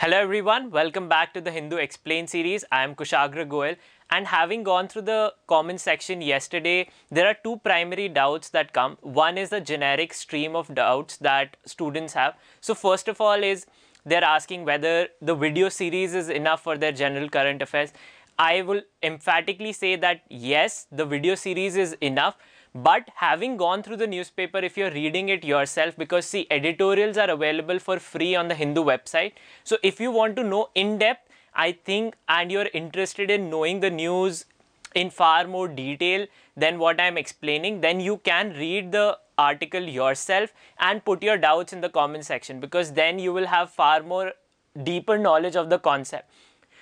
Hello everyone, welcome back to the Hindu Explain series. I am Kushagra Goel, and having gone through the comment section yesterday, there are two primary doubts that come. One is the generic stream of doubts that students have. So first of all is they're asking whether the video series is enough for their general current affairs. I will emphatically say that yes, the video series is enough. But having gone through the newspaper, if you're reading it yourself, because see, editorials are available for free on the Hindu website. So if you want to know in depth, I think, and you're interested in knowing the news in far more detail than what I'm explaining, then you can read the article yourself and put your doubts in the comment section, because then you will have far more deeper knowledge of the concept.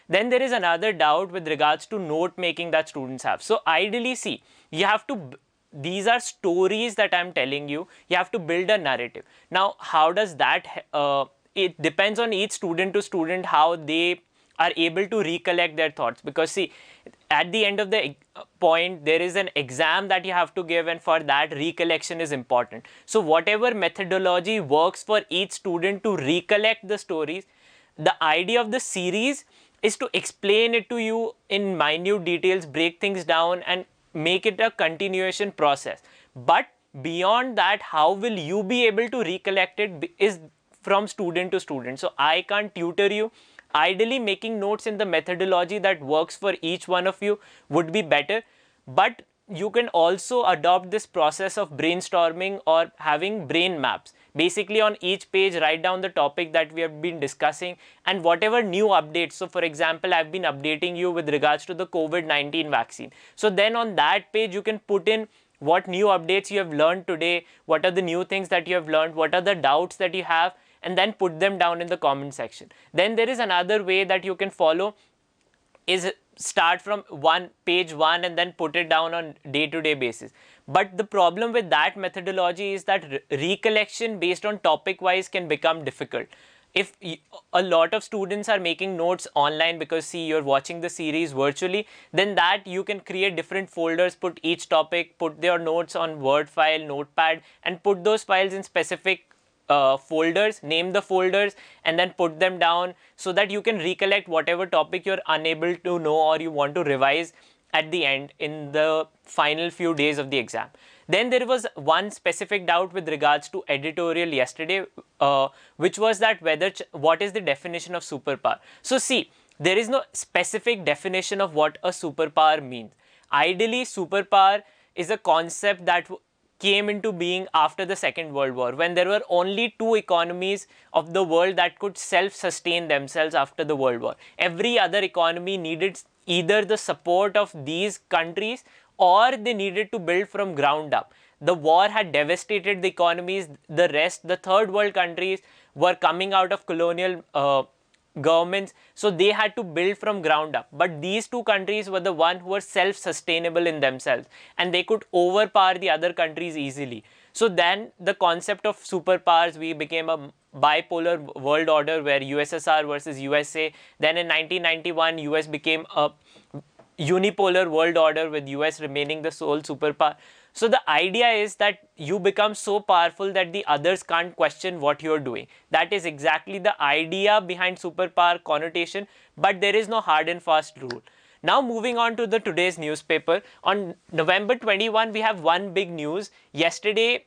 Then there is another doubt with regards to note making that students have. So ideally, see, you have to, these are stories that I'm telling you, you have to build a narrative. Now, how does that, it depends on each student to student how they are able to recollect their thoughts, because see, at the end of the point, there is an exam that you have to give, and for that recollection is important. So whatever methodology works for each student to recollect the stories, the idea of the series is to explain it to you in minute details, break things down and make it a continuation process. But beyond that, how will you be able to recollect it is from student to student. So I can't tutor you. Ideally, making notes in the methodology that works for each one of you would be better. But you can also adopt this process of brainstorming or having brain maps. Basically, on each page, write down the topic that we have been discussing and whatever new updates. So for example, I've been updating you with regards to the COVID-19 vaccine. So then on that page, you can put in what new updates you have learned today, what are the new things that you have learned, what are the doubts that you have, and then put them down in the comment section. Then there is another way that you can follow is start from page one and then put it down on day-to-day basis. But the problem with that methodology is that recollection based on topic wise can become difficult. If a lot of students are making notes online, because see, you're watching the series virtually, then that you can create different folders, put each topic, put their notes on Word file, Notepad, and put those files in specific folders, name the folders and then put them down so that you can recollect whatever topic you're unable to know or you want to revise at the end in the final few days of the exam. Then there was one specific doubt with regards to editorial yesterday, which was that what is the definition of superpower? So see, there is no specific definition of what a superpower means. Ideally, superpower is a concept that came into being after the Second World War, when there were only two economies of the world that could self-sustain themselves after the World War. Every other economy needed either the support of these countries or they needed to build from ground up. The war had devastated the economies. The rest, the third world countries, were coming out of colonial governments, so they had to build from ground up. But these two countries were the one who were self-sustainable in themselves and they could overpower the other countries easily. So then the concept of superpowers, we became a bipolar world order where USSR versus USA. Then in 1991, US became a unipolar world order with US remaining the sole superpower. So the idea is that you become so powerful that the others can't question what you're doing. That is exactly the idea behind superpower connotation, but there is no hard and fast rule. Now moving on to the today's newspaper. On November 21, we have one big news. Yesterday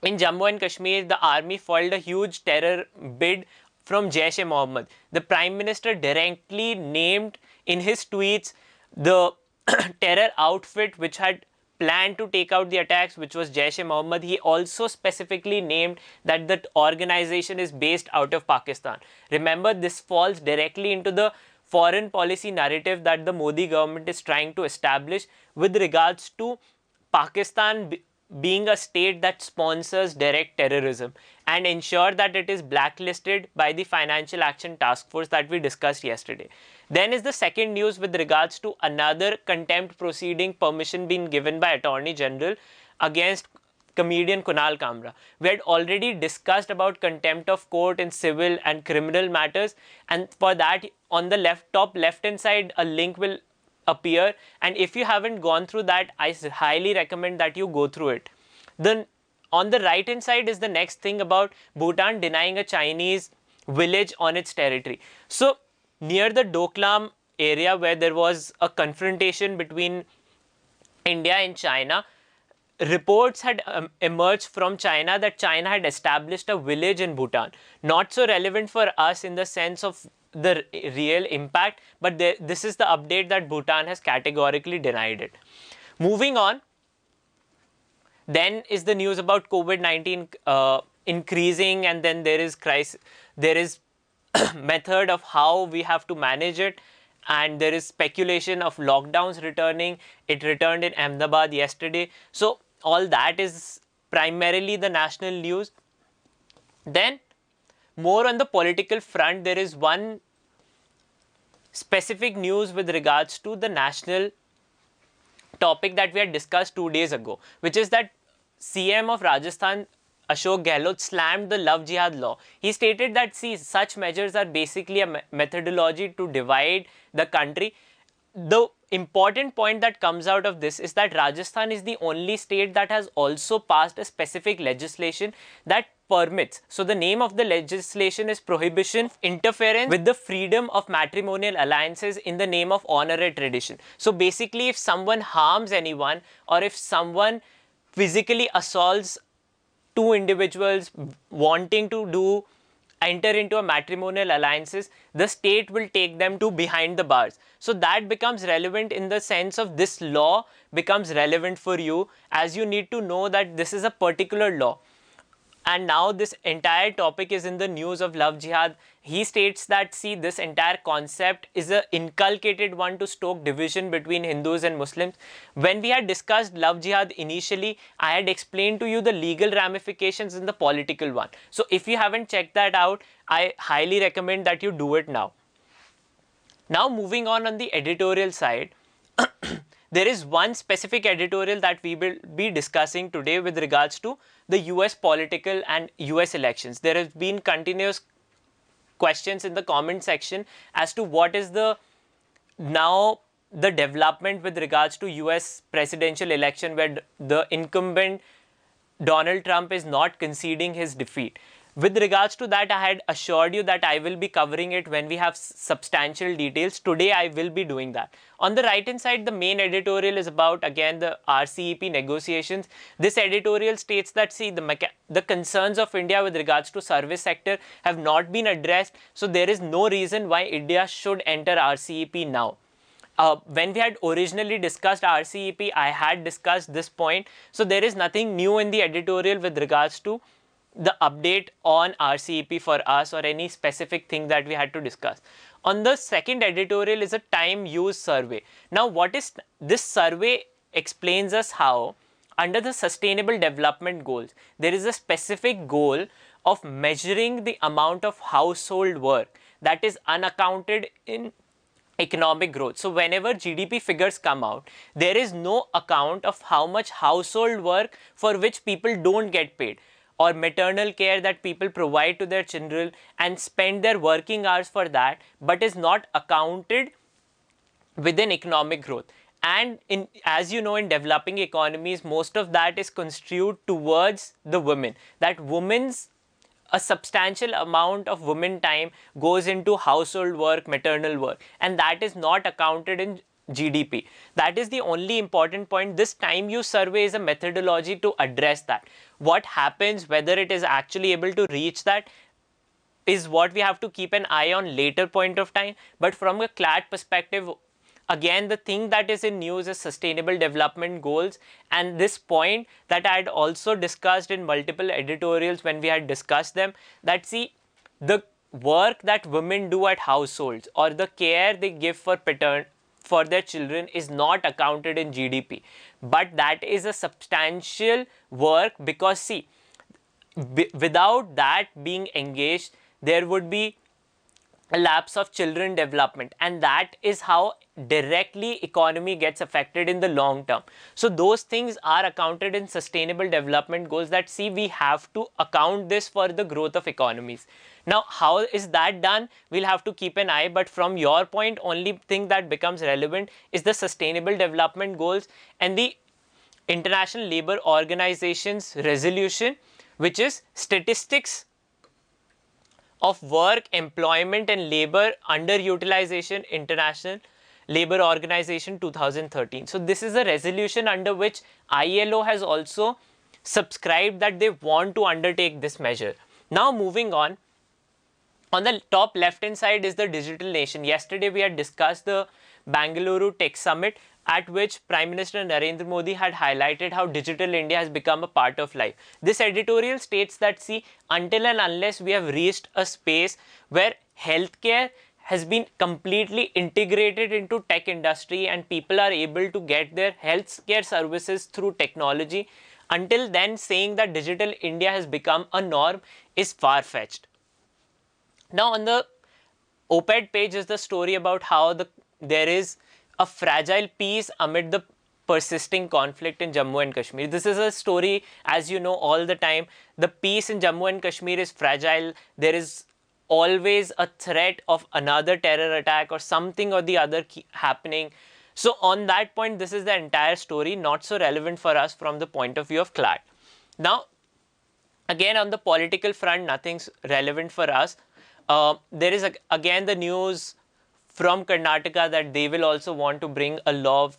in Jammu and Kashmir, the army foiled a huge terror bid from Jaish-e-Mohammed. The Prime Minister directly named in his tweets the terror outfit which had planned to take out the attacks, which was Jaish-e-Mohammed. He also specifically named that the organization is based out of Pakistan. Remember, this falls directly into the foreign policy narrative that the Modi government is trying to establish with regards to Pakistan being a state that sponsors direct terrorism and ensure that it is blacklisted by the Financial Action Task Force that we discussed yesterday. Then is the second news with regards to another contempt proceeding permission being given by Attorney General against comedian Kunal Kamra. We had already discussed about contempt of court in civil and criminal matters, and for that on the top left hand side a link will appear, and if you haven't gone through that, I highly recommend that you go through it. Then on the right hand side is the next thing about Bhutan denying a Chinese village on its territory. So near the Doklam area where there was a confrontation between India and China, reports had emerged from China that China had established a village in Bhutan. Not so relevant for us in the sense of the real impact, but this is the update that Bhutan has categorically denied it. Moving on, then is the news about COVID-19 increasing, and then there is crisis, there is method of how we have to manage it, and there is speculation of lockdowns returning. It returned in Ahmedabad yesterday. So all that is primarily the national news. Then more on the political front, there is one specific news with regards to the national topic that we had discussed 2 days ago, which is that CM of Rajasthan Ashok Gehlot slammed the love jihad law. He stated that, see, such measures are basically a methodology to divide the country. The important point that comes out of this is that Rajasthan is the only state that has also passed a specific legislation that permits. So the name of the legislation is Prohibition of Interference with the Freedom of Matrimonial Alliances in the Name of Honor and Tradition. So basically, if someone harms anyone, or if someone physically assaults two individuals wanting to enter into a matrimonial alliances, the state will take them to behind the bars. So that becomes relevant in the sense of this law becomes relevant for you, as you need to know that this is a particular law. And now this entire topic is in the news of love jihad. He states that, see, this entire concept is an inculcated one to stoke division between Hindus and Muslims. When we had discussed love jihad initially, I had explained to you the legal ramifications and the political one. So if you haven't checked that out, I highly recommend that you do it now. Now moving on the editorial side, there is one specific editorial that we will be discussing today with regards to the US political and US elections. There have been continuous questions in the comment section as to what is the development with regards to US presidential election, where the incumbent Donald Trump is not conceding his defeat. With regards to that, I had assured you that I will be covering it when we have substantial details. Today, I will be doing that. On the right hand side, the main editorial is about, again, the RCEP negotiations. This editorial states that, see, the concerns of India with regards to service sector have not been addressed. So there is no reason why India should enter RCEP now. When we had originally discussed RCEP, I had discussed this point. So there is nothing new in the editorial with regards to the update on RCEP for us or any specific thing that we had to discuss. On the second editorial is a time use survey. Now what is this survey explains us how under the sustainable development goals, there is a specific goal of measuring the amount of household work that is unaccounted in economic growth. So whenever GDP figures come out, there is no account of how much household work for which people don't get paid, or maternal care that people provide to their children and spend their working hours for that, but is not accounted within economic growth. And as you know, in developing economies, most of that is construed towards the women. That a substantial amount of women time goes into household work, maternal work, and that is not accounted in GDP. That is the only important point. This time use survey is a methodology to address that. What happens, whether it is actually able to reach that, is what we have to keep an eye on later point of time. But from a CLAT perspective, again, the thing that is in news is sustainable development goals, and this point that I had also discussed in multiple editorials when we had discussed them, that, see, the work that women do at households or the care they give for their children is not accounted in GDP, but that is a substantial work, because, see, without that being engaged, there would be a lapse of children development, and that is how directly economy gets affected in the long term. So those things are accounted in sustainable development goals, that, see, we have to account this for the growth of economies. Now how is that done? We'll have to keep an eye, but from your point, only thing that becomes relevant is the sustainable development goals and the International Labour Organization's resolution, which is statistics of Work, Employment and Labor Underutilization International Labour Organization 2013. So this is a resolution under which ILO has also subscribed that they want to undertake this measure. Now moving on the top left hand side is the digital nation. Yesterday we had discussed the Bangalore Tech Summit, at which Prime Minister Narendra Modi had highlighted how digital India has become a part of life. This editorial states that, see, until and unless we have reached a space where healthcare has been completely integrated into tech industry and people are able to get their healthcare services through technology, until then saying that digital India has become a norm is far-fetched. Now on the op-ed page is the story about how there is a fragile peace amid the persisting conflict in Jammu and Kashmir. This is a story, as you know, all the time. The peace in Jammu and Kashmir is fragile. There is always a threat of another terror attack or something or the other happening. So on that point, this is the entire story, not so relevant for us from the point of view of CLAT. Now, again on the political front, nothing's relevant for us. There is again the news from Karnataka that they will also want to bring a law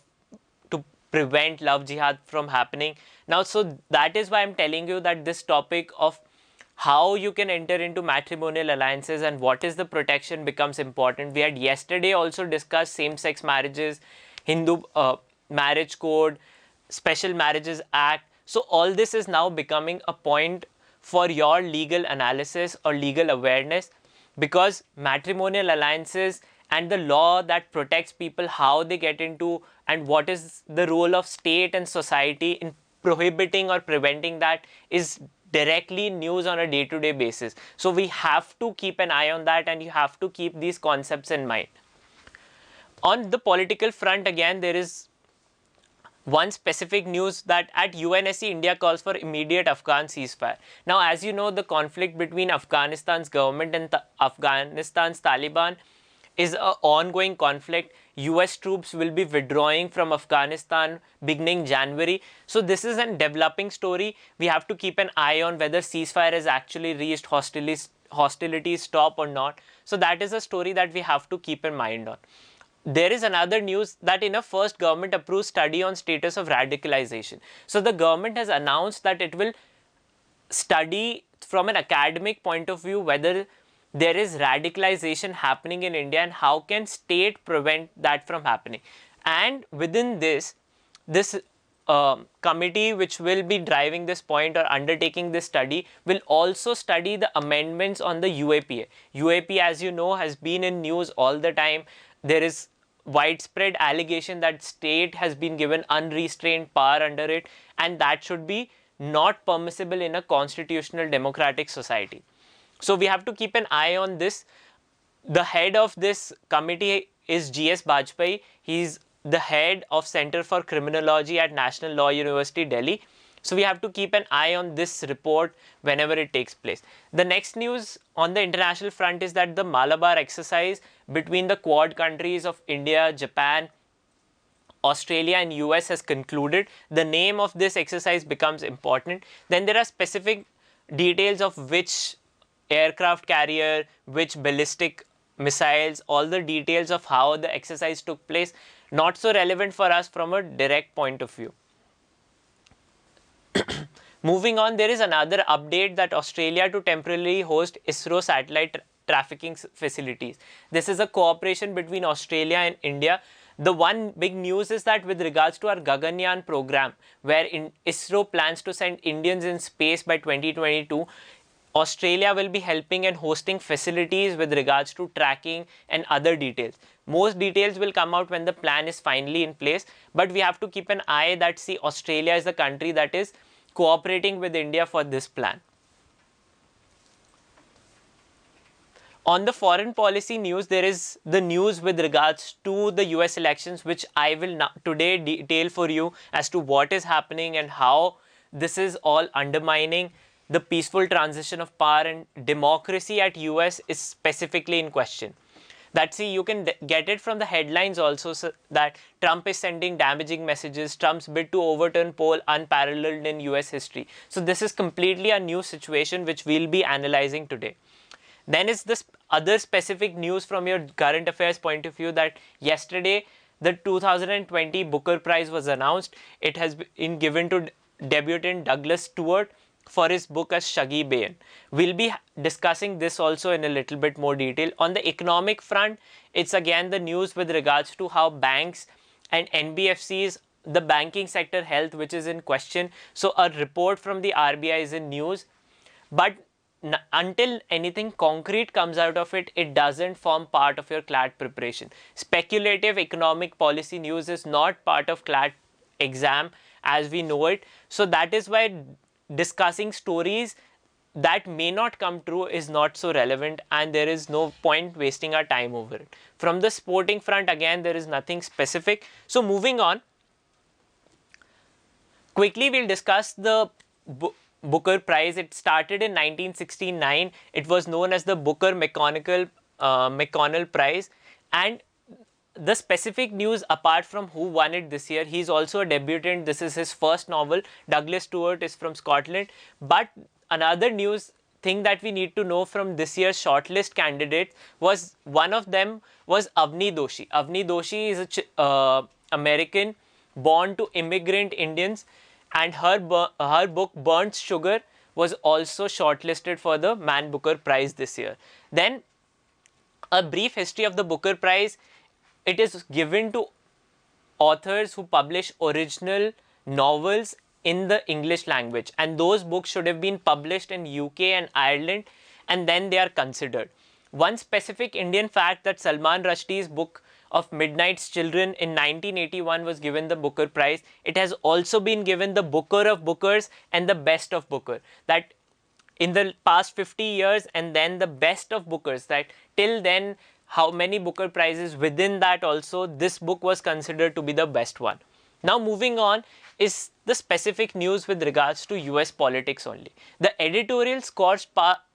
to prevent love jihad from happening. Now, so that is why I'm telling you that this topic of how you can enter into matrimonial alliances and what is the protection becomes important. We had yesterday also discussed same-sex marriages, Hindu marriage code, Special Marriages Act. So all this is now becoming a point for your legal analysis or legal awareness, because matrimonial alliances and the law that protects people, how they get into, and what is the role of state and society in prohibiting or preventing that is directly news on a day-to-day basis. So we have to keep an eye on that, and you have to keep these concepts in mind. On the political front, again, there is one specific news that at UNSC, India calls for immediate Afghan ceasefire. Now, as you know, the conflict between Afghanistan's government and Afghanistan's Taliban is an ongoing conflict. US troops will be withdrawing from Afghanistan beginning January. So this is a developing story. We have to keep an eye on whether ceasefire has actually reached, hostilities stop or not. So that is a story that we have to keep in mind on. There is another news that in a first government approved study on status of radicalization. So the government has announced that it will study from an academic point of view whether there is radicalization happening in India and how can state prevent that from happening. And within this committee which will be driving this point or undertaking this study will also study the amendments on the UAPA. UAPA, as you know, has been in news all the time. There is widespread allegation that state has been given unrestrained power under it, and that should be not permissible in a constitutional democratic society. So we have to keep an eye on this. The head of this committee is G.S. Bajpai. He's the head of Center for Criminology at National Law University, Delhi. So we have to keep an eye on this report whenever it takes place. The next news on the international front is that the Malabar exercise between the Quad countries of India, Japan, Australia and US has concluded. The name of this exercise becomes important. Then there are specific details of which aircraft carrier, which ballistic missiles, all the details of how the exercise took place, not so relevant for us from a direct point of view. Moving on, there is another update that Australia to temporarily host ISRO satellite trafficking facilities. This is a cooperation between Australia and India. The one big news is that with regards to our Gaganyaan program, where ISRO plans to send Indians in space by 2022, Australia will be helping and hosting facilities with regards to tracking and other details. Most details will come out when the plan is finally in place, but we have to keep an eye that, see, Australia is the country that is cooperating with India for this plan. On the foreign policy news, there is the news with regards to the US elections, which I will today detail for you as to what is happening and how this is all undermining the peaceful transition of power, and democracy at US is specifically in question. That, see, you can get it from the headlines also, so that Trump is sending damaging messages, Trump's bid to overturn poll unparalleled in US history. So this is completely a new situation which we'll be analyzing today. Then is this other specific news from your current affairs point of view, that yesterday the 2020 Booker Prize was announced. It has been given to debutant Douglas Stewart for his book as Shaggy Bain. We'll be discussing this also in a little bit more detail. On the economic front, it's again the news with regards to how banks and NBFCs, the banking sector health, which is in question. So a report from the RBI is in news, but until anything concrete comes out of it, it doesn't form part of your CLAT preparation. Speculative economic policy news is not part of CLAT exam as we know it. So that is why discussing stories that may not come true is not so relevant, and there is no point wasting our time over it. From the sporting front, again, there is nothing specific. So moving on, quickly we'll discuss the Booker Prize. It started in 1969. It was known as the Booker McConnell Prize, and the specific news apart from who won it this year, he's also a debutant. This is his first novel. Douglas Stewart is from Scotland. But another news thing that we need to know from this year's shortlist candidates was, one of them was Avni Doshi. Avni Doshi is a American born to immigrant Indians, and her book Burnt Sugar was also shortlisted for the Man Booker Prize this year. Then a brief history of the Booker Prize. It is given to authors who publish original novels in the English language, and those books should have been published in UK and Ireland, and then they are considered. One specific Indian fact, that Salman Rushdie's book of Midnight's Children in 1981 was given the Booker Prize. It has also been given the Booker of Bookers and the Best of Booker, that in the past 50 years, and then the Best of Bookers, that till then how many Booker Prizes within that also, this book was considered to be the best one. Now moving on is the specific news with regards to US politics only. The editorial Scorched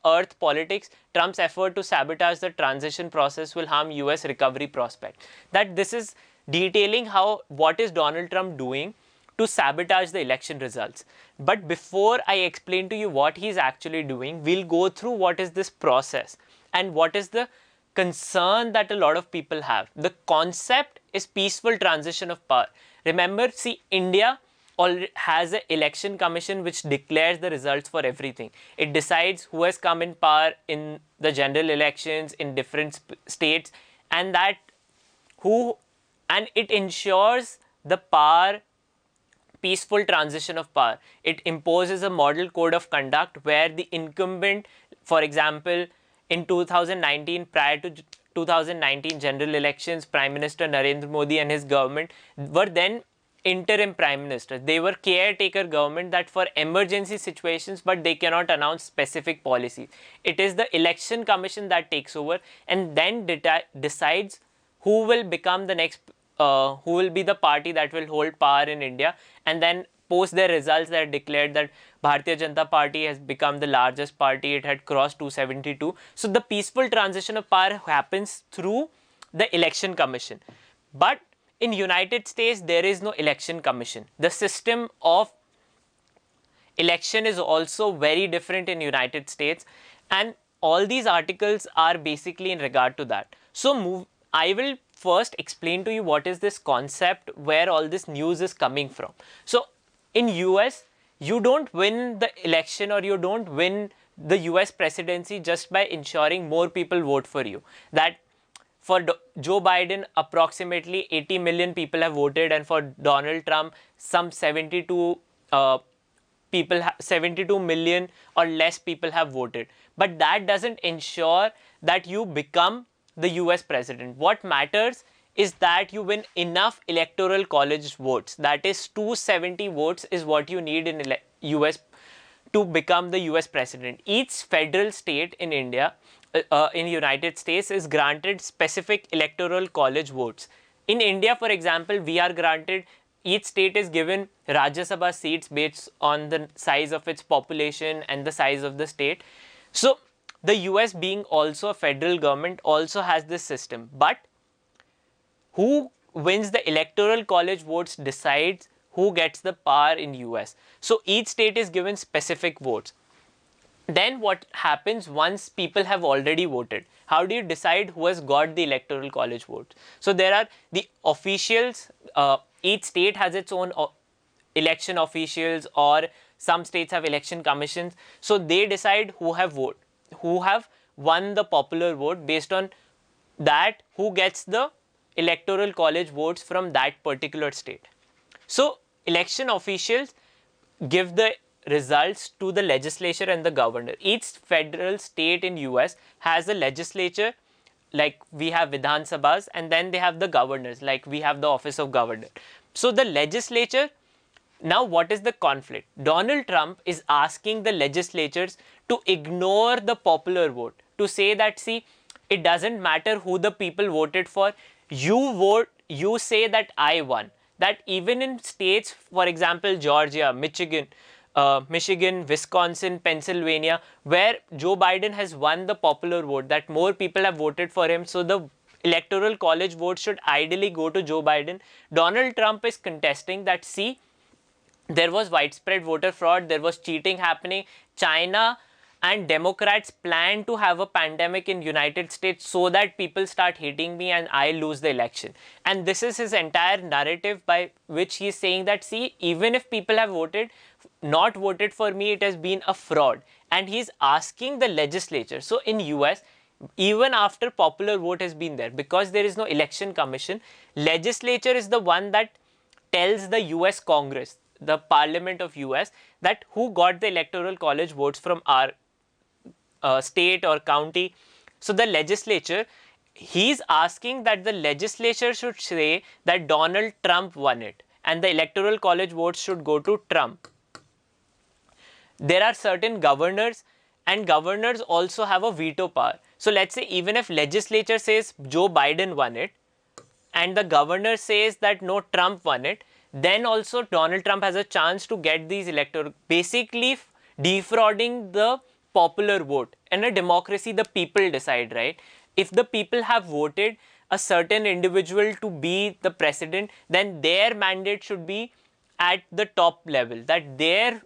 Earth Politics, Trump's effort to sabotage the transition process will harm US recovery prospect. That this is detailing what is Donald Trump doing to sabotage the election results. But before I explain to you what he's actually doing, we'll go through what is this process and what is the concern that a lot of people have. The concept is peaceful transition of power. Remember, see, India has an election commission which declares the results for everything. It decides who has come in power in the general elections in different states, and it ensures the peaceful transition of power. It imposes a model code of conduct where the incumbent, for example, in 2019, prior to 2019 general elections, Prime Minister Narendra Modi and his government were then interim prime minister. They were caretaker government, that for emergency situations, but they cannot announce specific policies. It is the election commission that takes over and then decides who will become the next, who will be the party that will hold power in India, and then post their results that declared that Bharatiya Janata Party has become the largest party. It had crossed 272. So the peaceful transition of power happens through the election commission. But in United States, there is no election commission. The system of election is also very different in United States, and all these articles are basically in regard to that. So I will first explain to you what is this concept, where all this news is coming from. So in US, you don't win the election or you don't win the US presidency just by ensuring more people vote for you. That for Joe Biden, approximately 80 million people have voted, and for Donald Trump, some 72 million or less people have voted. But that doesn't ensure that you become the US president. What matters is that you win enough electoral college votes. That is 270 votes is what you need in US to become the US president. Each federal state in India, in United States, is granted specific electoral college votes. In India, for example, we are granted, each state is given Rajya Sabha seats based on the size of its population and the size of the state. So the US, being also a federal government, also has this system. But who wins the electoral college votes decides who gets the power in US. So each state is given specific votes. Then what happens once people have already voted? How do you decide who has got the electoral college votes? So there are the officials, each state has its own election officials, or some states have election commissions. So they decide who have won the popular vote. Based on that, who gets the electoral college votes from that particular state. So election officials give the results to the legislature and the governor. Each federal state in US has a legislature, like we have Vidhan Sabhas, and then they have the governors, like we have the office of governor. So the legislature, now what is the conflict? Donald Trump is asking the legislatures to ignore the popular vote, to say that, see, it doesn't matter who the people voted for, you vote, you say that I won. That even in states, for example, Georgia, Michigan, Wisconsin, Pennsylvania, where Joe Biden has won the popular vote, that more people have voted for him, so the electoral college vote should ideally go to Joe Biden. Donald Trump is contesting that, see, there was widespread voter fraud, there was cheating happening. China and Democrats plan to have a pandemic in United States so that people start hating me and I lose the election. And this is his entire narrative by which he is saying that, see, even if people have not voted for me, it has been a fraud. And he is asking the legislature. So in US, even after popular vote has been there, because there is no election commission, legislature is the one that tells the US Congress, the parliament of US, that who got the electoral college votes from our state or county. So the legislature, he's asking that the legislature should say that Donald Trump won it and the electoral college votes should go to Trump. There are certain governors, and governors also have a veto power. So let's say even if legislature says Joe Biden won it and the governor says that no, Trump won it, then also Donald Trump has a chance to get these electoral, basically defrauding the popular vote. In a democracy, the people decide, right? If the people have voted a certain individual to be the president, then their mandate should be at the top level, that their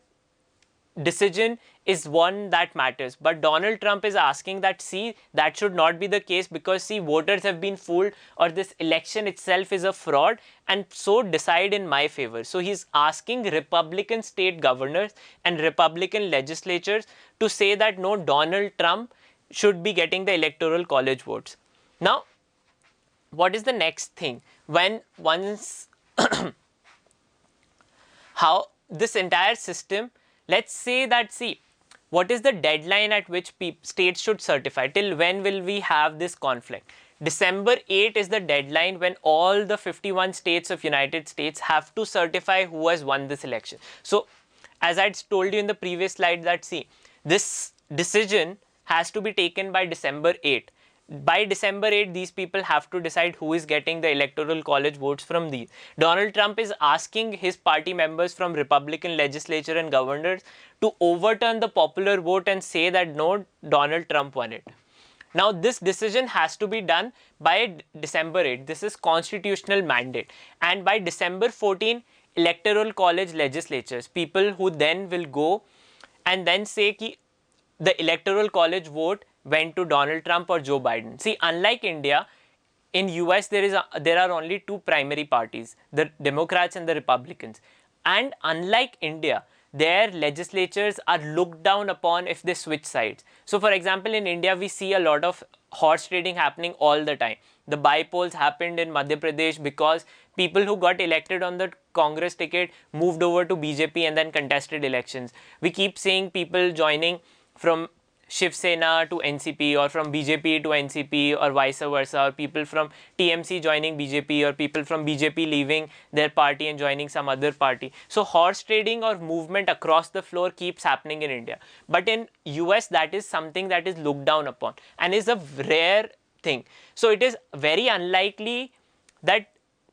decision is one that matters. But Donald Trump is asking that, see, that should not be the case, because, see, voters have been fooled, or this election itself is a fraud, and so decide in my favor. So he's asking Republican state governors and Republican legislatures to say that no, Donald Trump should be getting the electoral college votes. Now, what is the next thing? When once how this entire system, let's say that, see, what is the deadline at which states should certify? Till when will we have this conflict? December 8 is the deadline when all the 51 states of United States have to certify who has won this election. So, as I told you in the previous slide that, see, this decision has to be taken by December 8. By December 8, these people have to decide who is getting the electoral college votes from these. Donald Trump is asking his party members from Republican legislature and governors to overturn the popular vote and say that no, Donald Trump won it. Now, this decision has to be done by December 8. This is constitutional mandate. And by December 14, electoral college legislatures, people who then will go and then say ki the electoral college vote went to Donald Trump or Joe Biden. See, unlike India, in US there are only two primary parties, the Democrats and the Republicans. And unlike India, their legislatures are looked down upon if they switch sides. So for example, in India, we see a lot of horse trading happening all the time. The bypolls happened in Madhya Pradesh because people who got elected on the Congress ticket moved over to BJP and then contested elections. We keep seeing people joining from Shiv Sena to NCP, or from BJP to NCP, or vice versa, or people from TMC joining BJP, or people from BJP leaving their party and joining some other party. So horse trading or movement across the floor keeps happening in India. But in US, that is something that is looked down upon and is a rare thing. So it is very unlikely that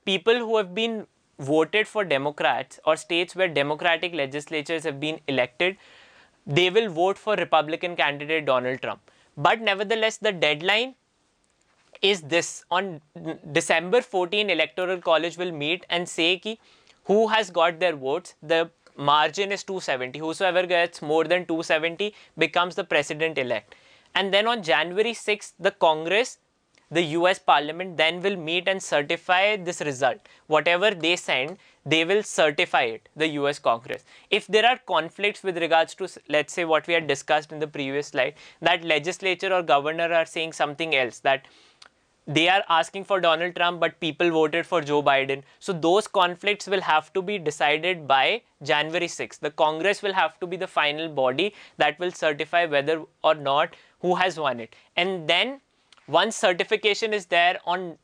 people who have been voted for Democrats, or states where Democratic legislatures have been elected, they will vote for Republican candidate Donald Trump. But nevertheless, the deadline is this. On December 14, Electoral College will meet and say ki who has got their votes. The margin is 270. Whosoever gets more than 270 becomes the president-elect. And then on January 6th, the Congress, the US Parliament then will meet and certify this result. Whatever they send, they will certify it, the US Congress. If there are conflicts with regards to, let's say, what we had discussed in the previous slide, that legislature or governor are saying something else, that they are asking for Donald Trump, but people voted for Joe Biden. So those conflicts will have to be decided by January 6th. The Congress will have to be the final body that will certify whether or not who has won it. And then once certification is there on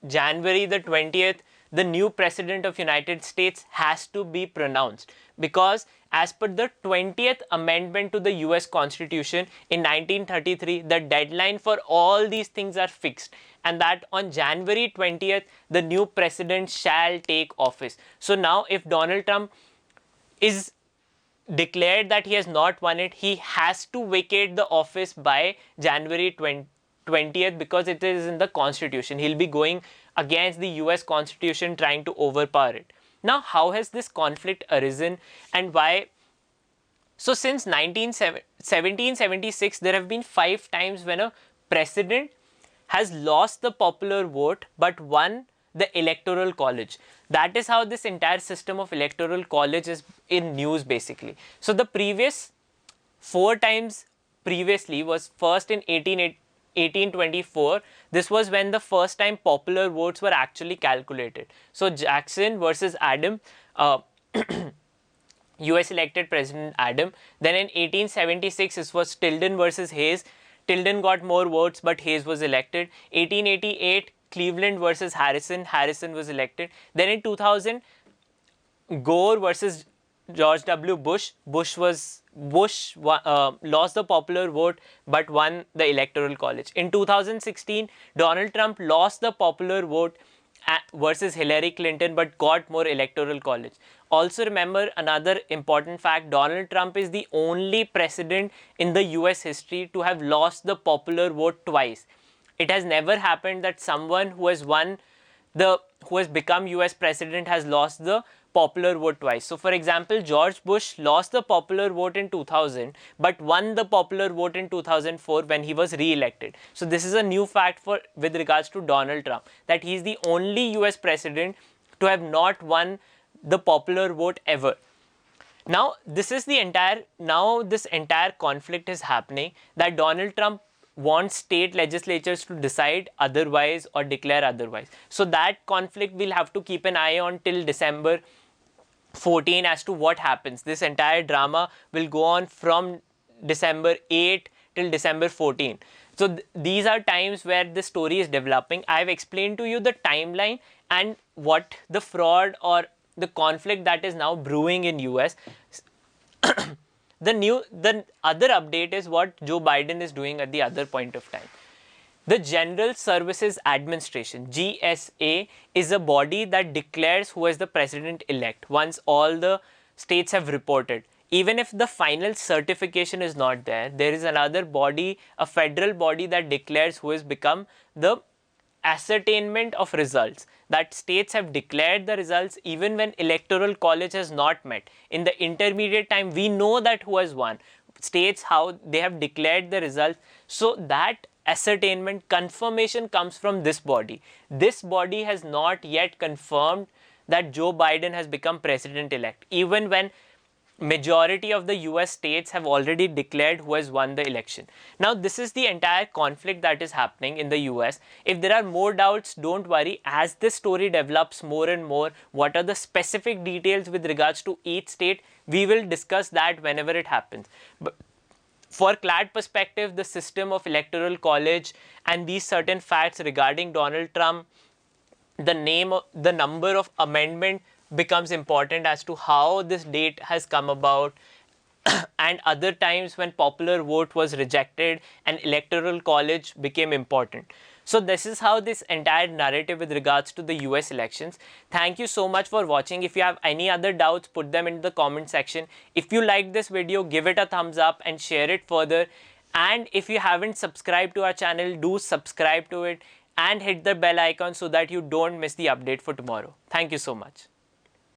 January the 20th, the new president of United States has to be pronounced, because as per the 20th amendment to the US Constitution in 1933, the deadline for all these things are fixed, and that on January 20th, the new president shall take office. So now if Donald Trump is declared that he has not won it, he has to vacate the office by January 20th, because it is in the Constitution. He'll be going against the US Constitution, trying to overpower it. Now, how has this conflict arisen and why? So, since 1776, there have been 5 times when a president has lost the popular vote but won the Electoral College. That is how this entire system of Electoral College is in news basically. So, the previous 4 times previously was first in 1824. This was when the first time popular votes were actually calculated. So Jackson versus Adam, US elected President Adam. Then in 1876, this was Tilden versus Hayes. Tilden got more votes, but Hayes was elected. 1888, Cleveland versus Harrison. Harrison was elected. Then in 2000, Gore versus George W. Bush. Bush lost the popular vote but won the Electoral College. In 2016, Donald Trump lost the popular vote versus Hillary Clinton but got more Electoral College. Also remember another important fact, Donald Trump is the only president in the US history to have lost the popular vote twice. It has never happened that someone who has become US president has lost the popular vote twice. So for example, George Bush lost the popular vote in 2000 but won the popular vote in 2004 when he was re-elected. So this is a new fact with regards to Donald Trump, that he is the only US president to have not won the popular vote ever. Now this entire conflict is happening, that Donald Trump wants state legislatures to decide otherwise or declare otherwise. So that conflict we'll have to keep an eye on till December 14 as to what happens. This entire drama will go on from December 8 till December 14. So these are times where the story is developing. I've explained to you the timeline and what the fraud or the conflict that is now brewing in US. The other update is what Joe Biden is doing at the other point of time. The General Services Administration, GSA, is a body that declares who is the president-elect once all the states have reported. Even if the final certification is not there, there is another body, a federal body, that declares who has become the ascertainment of results, that states have declared the results even when Electoral College has not met. In the intermediate time, we know that who has won. States, how they have declared the results. So that ascertainment, confirmation comes from this body. This body has not yet confirmed that Joe Biden has become president-elect, even when majority of the US states have already declared who has won the election. Now this is the entire conflict that is happening in the US. If there are more doubts, don't worry. As this story develops more and more, what are the specific details with regards to each state, we will discuss that whenever it happens. But for CLAT perspective, the system of Electoral College and these certain facts regarding Donald Trump, the number of amendment becomes important as to how this date has come about and other times when popular vote was rejected and Electoral College became important. So this is how this entire narrative with regards to the US elections. Thank you so much for watching. If you have any other doubts, put them in the comment section. If you like this video, give it a thumbs up and share it further. And if you haven't subscribed to our channel, do subscribe to it and hit the bell icon so that you don't miss the update for tomorrow. Thank you so much.